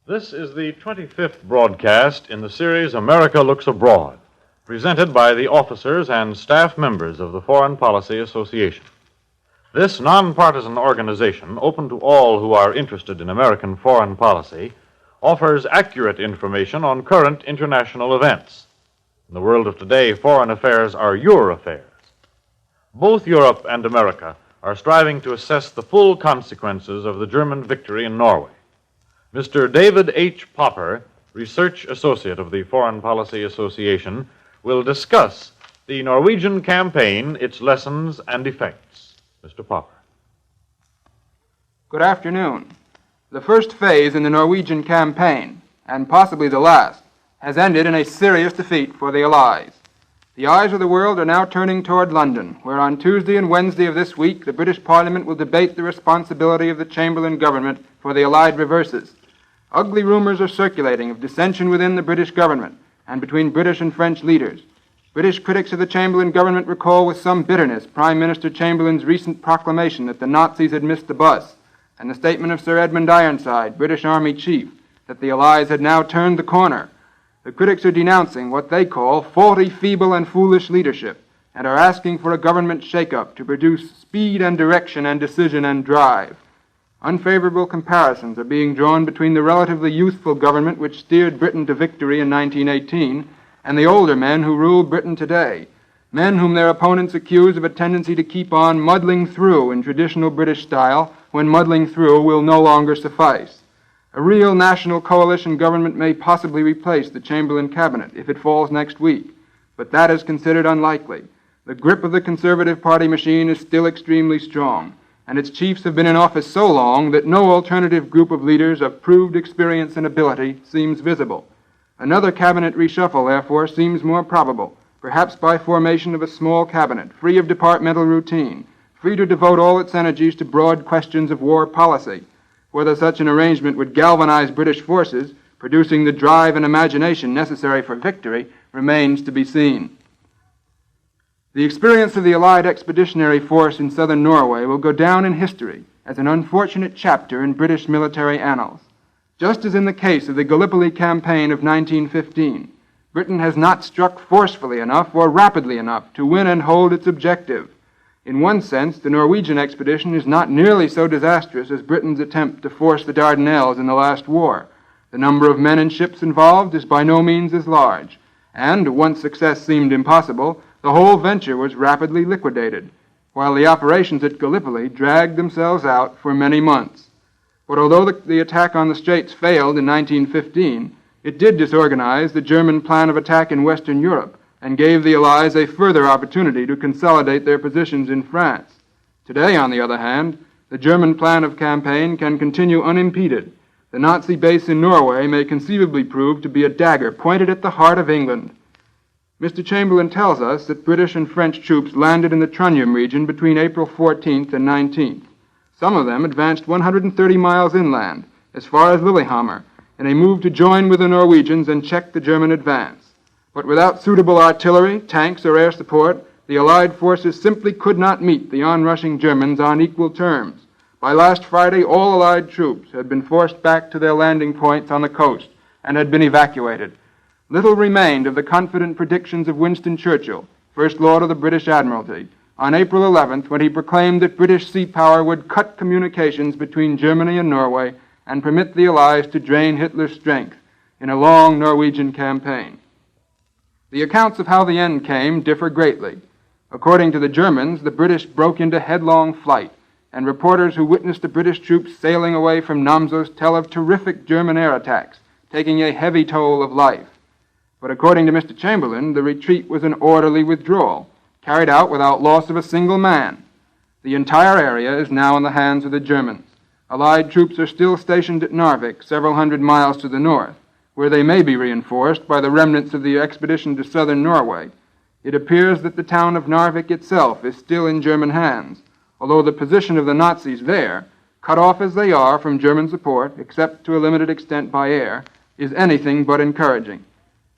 This is the 25th broadcast in the series America Looks Abroad, presented by the officers and staff members of the Foreign Policy Association. This nonpartisan organization, open to all who are interested in American foreign policy, offers accurate information on current international events. In the world of today, foreign affairs are your affairs. Both Europe and America are striving to assess the full consequences of the German victory in Norway. Mr. David H. Popper, Research Associate of the Foreign Policy Association, will discuss the Norwegian Campaign, its lessons and effects. Mr. Popper. Good afternoon. The first phase in the Norwegian Campaign, and possibly the last, has ended in a serious defeat for the Allies. The eyes of the world are now turning toward London, where on Tuesday and Wednesday of this week the British Parliament will debate the responsibility of the Chamberlain government for the Allied reverses. Ugly rumors are circulating of dissension within the British government and between British and French leaders. British critics of the Chamberlain government recall with some bitterness Prime Minister Chamberlain's recent proclamation that the Nazis had missed the bus, and the statement of Sir Edmund Ironside, British Army Chief, that the Allies had now turned the corner. The critics are denouncing what they call faulty, feeble, and foolish leadership, and are asking for a government shake-up to produce speed and direction and decision and drive. Unfavorable comparisons are being drawn between the relatively youthful government which steered Britain to victory in 1918 and the older men who rule Britain today, men whom their opponents accuse of a tendency to keep on muddling through in traditional British style when muddling through will no longer suffice. A real national coalition government may possibly replace the Chamberlain cabinet if it falls next week, but that is considered unlikely. The grip of the Conservative Party machine is still extremely strong, and its chiefs have been in office so long that no alternative group of leaders of proved experience and ability seems visible. Another cabinet reshuffle, therefore, seems more probable, perhaps by formation of a small cabinet, free of departmental routine, free to devote all its energies to broad questions of war policy. Whether such an arrangement would galvanize British forces, producing the drive and imagination necessary for victory, remains to be seen. The experience of the Allied expeditionary force in southern Norway will go down in history as an unfortunate chapter in British military annals. Just as in the case of the Gallipoli campaign of 1915, Britain has not struck forcefully enough or rapidly enough to win and hold its objective. In one sense, the Norwegian expedition is not nearly so disastrous as Britain's attempt to force the Dardanelles in the last war. The number of men and ships involved is by no means as large, and, once success seemed impossible, the whole venture was rapidly liquidated, while the operations at Gallipoli dragged themselves out for many months. But although the attack on the Straits failed in 1915, it did disorganize the German plan of attack in Western Europe and gave the Allies a further opportunity to consolidate their positions in France. Today, on the other hand, the German plan of campaign can continue unimpeded. The Nazi base in Norway may conceivably prove to be a dagger pointed at the heart of England. Mr. Chamberlain tells us that British and French troops landed in the Trondheim region between April 14th and 19th. Some of them advanced 130 miles inland, as far as Lillehammer, in a move to join with the Norwegians and check the German advance. But without suitable artillery, tanks, or air support, the Allied forces simply could not meet the onrushing Germans on equal terms. By last Friday, all Allied troops had been forced back to their landing points on the coast and had been evacuated. Little remained of the confident predictions of Winston Churchill, First Lord of the British Admiralty, on April 11th when he proclaimed that British sea power would cut communications between Germany and Norway and permit the Allies to drain Hitler's strength in a long Norwegian campaign. The accounts of how the end came differ greatly. According to the Germans, the British broke into headlong flight, and reporters who witnessed the British troops sailing away from Namsos tell of terrific German air attacks, taking a heavy toll of life. But according to Mr. Chamberlain, the retreat was an orderly withdrawal, carried out without loss of a single man. The entire area is now in the hands of the Germans. Allied troops are still stationed at Narvik, several hundred miles to the north, where they may be reinforced by the remnants of the expedition to southern Norway. It appears that the town of Narvik itself is still in German hands, although the position of the Nazis there, cut off as they are from German support, except to a limited extent by air, is anything but encouraging.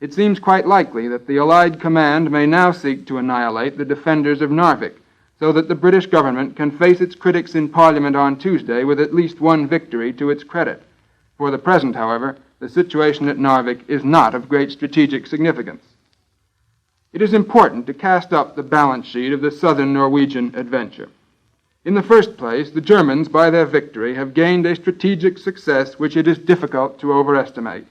It seems quite likely that the Allied command may now seek to annihilate the defenders of Narvik, so that the British government can face its critics in Parliament on Tuesday with at least one victory to its credit. For the present, however, the situation at Narvik is not of great strategic significance. It is important to cast up the balance sheet of the southern Norwegian adventure. In the first place, the Germans, by their victory, have gained a strategic success which it is difficult to overestimate.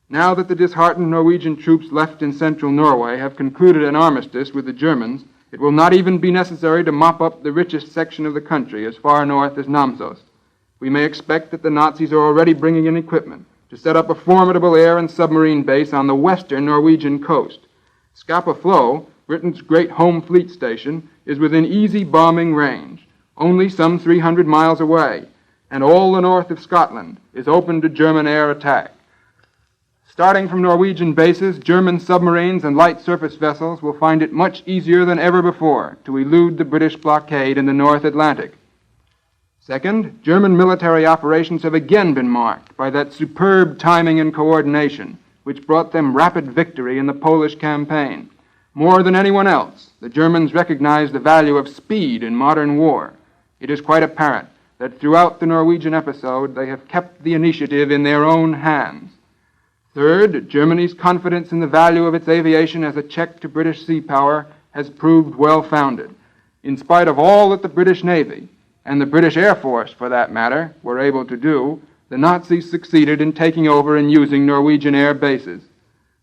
Now that the disheartened Norwegian troops left in central Norway have concluded an armistice with the Germans, it will not even be necessary to mop up the richest section of the country as far north as Namsos. We may expect that the Nazis are already bringing in equipment to set up a formidable air and submarine base on the western Norwegian coast. Scapa Flow, Britain's great home fleet station, is within easy bombing range, only some 300 miles away, and all the north of Scotland is open to German air attack. Starting from Norwegian bases, German submarines and light surface vessels will find it much easier than ever before to elude the British blockade in the North Atlantic. Second, German military operations have again been marked by that superb timing and coordination which brought them rapid victory in the Polish campaign. More than anyone else, the Germans recognize the value of speed in modern war. It is quite apparent that throughout the Norwegian episode they have kept the initiative in their own hands. Third, Germany's confidence in the value of its aviation as a check to British sea power has proved well-founded. In spite of all that the British Navy, and the British Air Force for that matter, were able to do, the Nazis succeeded in taking over and using Norwegian air bases.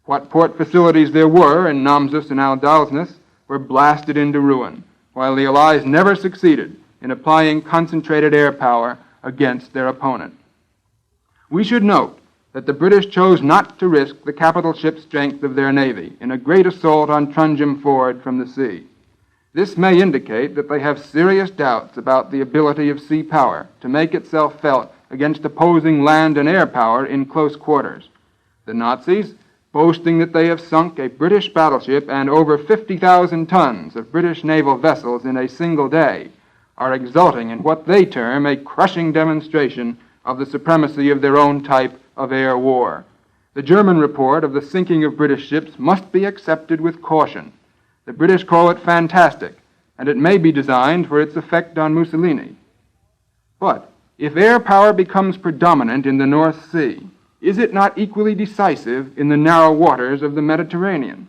What port facilities there were in Namsos and Aldalsnes were blasted into ruin, while the Allies never succeeded in applying concentrated air power against their opponent. We should note that the British chose not to risk the capital ship strength of their navy in a great assault on Trondheim Ford from the sea. This may indicate that they have serious doubts about the ability of sea power to make itself felt against opposing land and air power in close quarters. The Nazis, boasting that they have sunk a British battleship and over 50,000 tons of British naval vessels in a single day, are exulting in what they term a crushing demonstration of the supremacy of their own type of air war. The German report of the sinking of British ships must be accepted with caution. The British call it fantastic, and it may be designed for its effect on Mussolini. But if air power becomes predominant in the North Sea, is it not equally decisive in the narrow waters of the Mediterranean?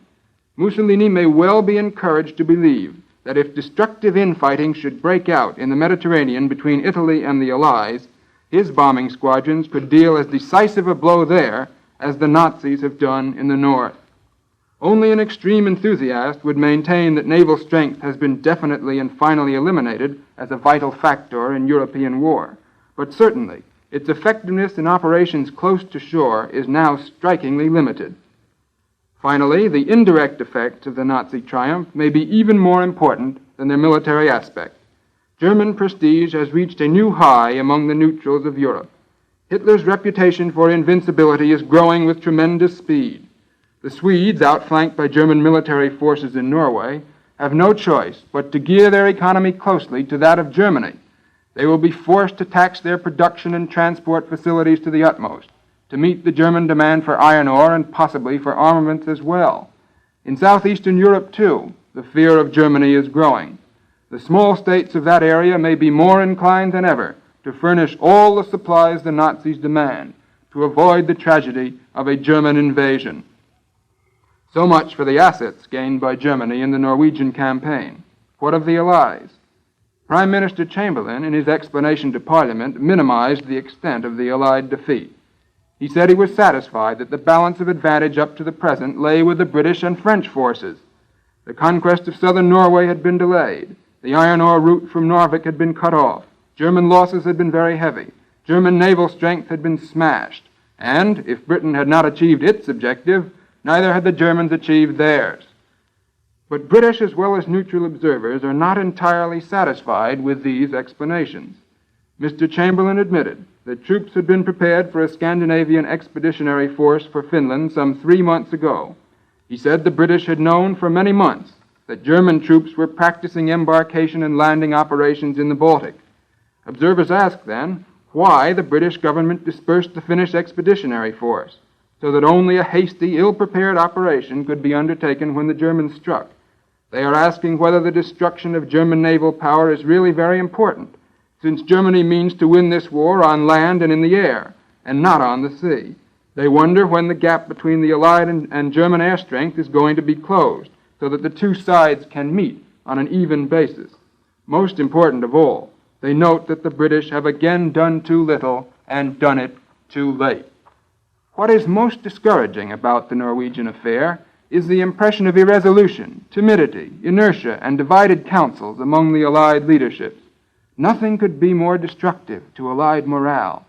Mussolini may well be encouraged to believe that if destructive infighting should break out in the Mediterranean between Italy and the Allies, his bombing squadrons could deal as decisive a blow there as the Nazis have done in the north. Only an extreme enthusiast would maintain that naval strength has been definitely and finally eliminated as a vital factor in European war. But certainly, its effectiveness in operations close to shore is now strikingly limited. Finally, the indirect effects of the Nazi triumph may be even more important than their military aspect. German prestige has reached a new high among the neutrals of Europe. Hitler's reputation for invincibility is growing with tremendous speed. The Swedes, outflanked by German military forces in Norway, have no choice but to gear their economy closely to that of Germany. They will be forced to tax their production and transport facilities to the utmost to meet the German demand for iron ore and possibly for armaments as well. In southeastern Europe, too, the fear of Germany is growing. The small states of that area may be more inclined than ever to furnish all the supplies the Nazis demand to avoid the tragedy of a German invasion. So much for the assets gained by Germany in the Norwegian campaign. What of the Allies? Prime Minister Chamberlain, in his explanation to Parliament, minimized the extent of the Allied defeat. He said he was satisfied that the balance of advantage up to the present lay with the British and French forces. The conquest of southern Norway had been delayed. The iron ore route from Narvik had been cut off. German losses had been very heavy. German naval strength had been smashed. And, if Britain had not achieved its objective, neither had the Germans achieved theirs. But British as well as neutral observers are not entirely satisfied with these explanations. Mr. Chamberlain admitted that troops had been prepared for a Scandinavian expeditionary force for Finland some 3 months ago. He said the British had known for many months that German troops were practicing embarkation and landing operations in the Baltic. Observers asked then why the British government dispersed the Finnish expeditionary force, so that only a hasty, ill-prepared operation could be undertaken when the Germans struck. They are asking whether the destruction of German naval power is really very important, since Germany means to win this war on land and in the air, and not on the sea. They wonder when the gap between the Allied and German air strength is going to be closed, so that the two sides can meet on an even basis. Most important of all, they note that the British have again done too little and done it too late. What is most discouraging about the Norwegian affair is the impression of irresolution, timidity, inertia, and divided counsels among the Allied leaderships. Nothing could be more destructive to Allied morale.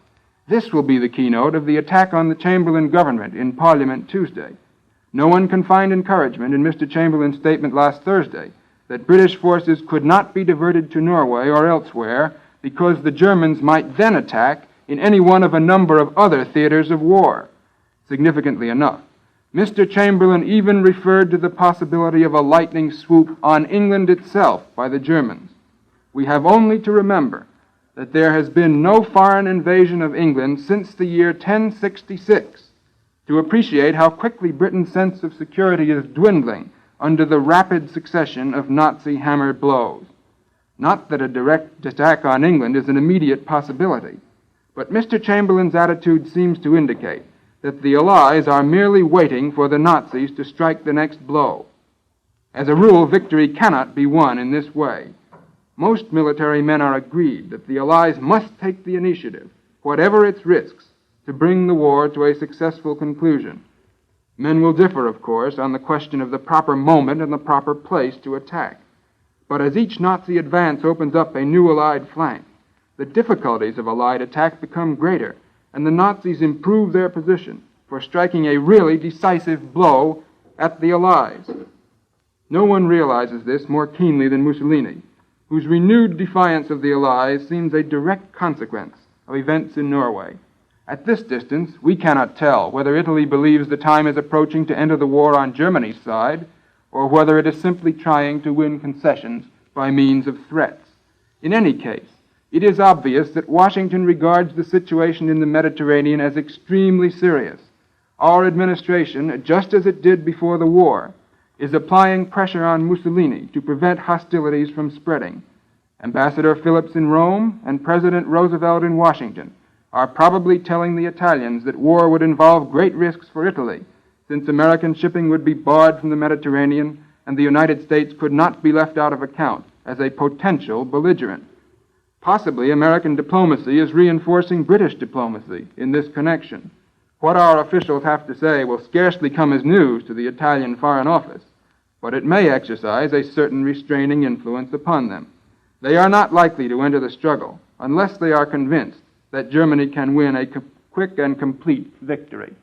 This will be the keynote of the attack on the Chamberlain government in Parliament Tuesday. No one can find encouragement in Mr. Chamberlain's statement last Thursday that British forces could not be diverted to Norway or elsewhere because the Germans might then attack in any one of a number of other theaters of war. Significantly enough, Mr. Chamberlain even referred to the possibility of a lightning swoop on England itself by the Germans. We have only to remember that there has been no foreign invasion of England since the year 1066 to appreciate how quickly Britain's sense of security is dwindling under the rapid succession of Nazi-hammered blows. Not that a direct attack on England is an immediate possibility, but Mr. Chamberlain's attitude seems to indicate that the Allies are merely waiting for the Nazis to strike the next blow. As a rule, victory cannot be won in this way. Most military men are agreed that the Allies must take the initiative, whatever its risks, to bring the war to a successful conclusion. Men will differ, of course, on the question of the proper moment and the proper place to attack. But as each Nazi advance opens up a new Allied flank, the difficulties of Allied attack become greater, and the Nazis improve their position for striking a really decisive blow at the Allies. No one realizes this more keenly than Mussolini, whose renewed defiance of the Allies seems a direct consequence of events in Norway. At this distance, we cannot tell whether Italy believes the time is approaching to enter the war on Germany's side, or whether it is simply trying to win concessions by means of threats. In any case, it is obvious that Washington regards the situation in the Mediterranean as extremely serious. Our administration, just as it did before the war, is applying pressure on Mussolini to prevent hostilities from spreading. Ambassador Phillips in Rome and President Roosevelt in Washington are probably telling the Italians that war would involve great risks for Italy, since American shipping would be barred from the Mediterranean and the United States could not be left out of account as a potential belligerent. Possibly American diplomacy is reinforcing British diplomacy in this connection. What our officials have to say will scarcely come as news to the Italian Foreign Office, but it may exercise a certain restraining influence upon them. They are not likely to enter the struggle unless they are convinced that Germany can win a quick and complete victory.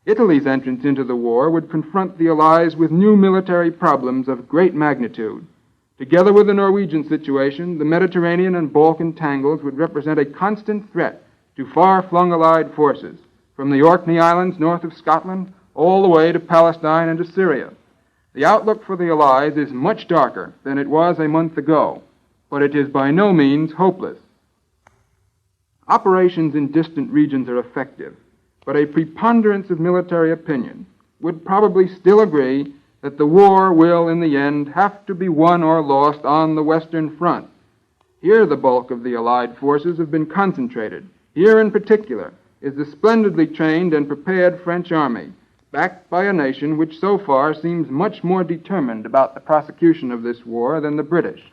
Italy's entrance into the war would confront the Allies with new military problems of great magnitude. Together with the Norwegian situation, the Mediterranean and Balkan tangles would represent a constant threat to far-flung Allied forces, from the Orkney Islands north of Scotland all the way to Palestine and to Syria. The outlook for the Allies is much darker than it was a month ago, but it is by no means hopeless. Operations in distant regions are effective, but a preponderance of military opinion would probably still agree that the war will, in the end, have to be won or lost on the Western Front. Here the bulk of the Allied forces have been concentrated. Here, in particular, is the splendidly trained and prepared French army, backed by a nation which so far seems much more determined about the prosecution of this war than the British.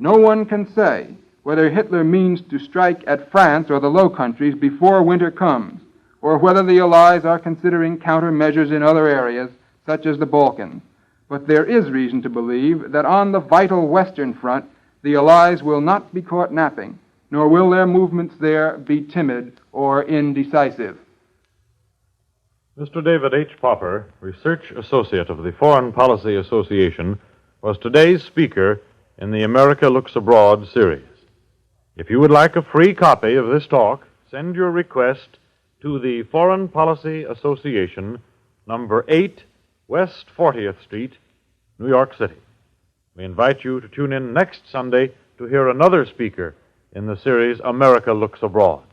No one can say whether Hitler means to strike at France or the Low Countries before winter comes, or whether the Allies are considering countermeasures in other areas, such as the Balkans. But there is reason to believe that on the vital Western Front, the Allies will not be caught napping, nor will their movements there be timid or indecisive. Mr. David H. Popper, Research Associate of the Foreign Policy Association, was today's speaker in the America Looks Abroad series. If you would like a free copy of this talk, send your request to the Foreign Policy Association, number 8, West 40th Street, New York City. We invite you to tune in next Sunday to hear another speaker in the series America Looks Abroad.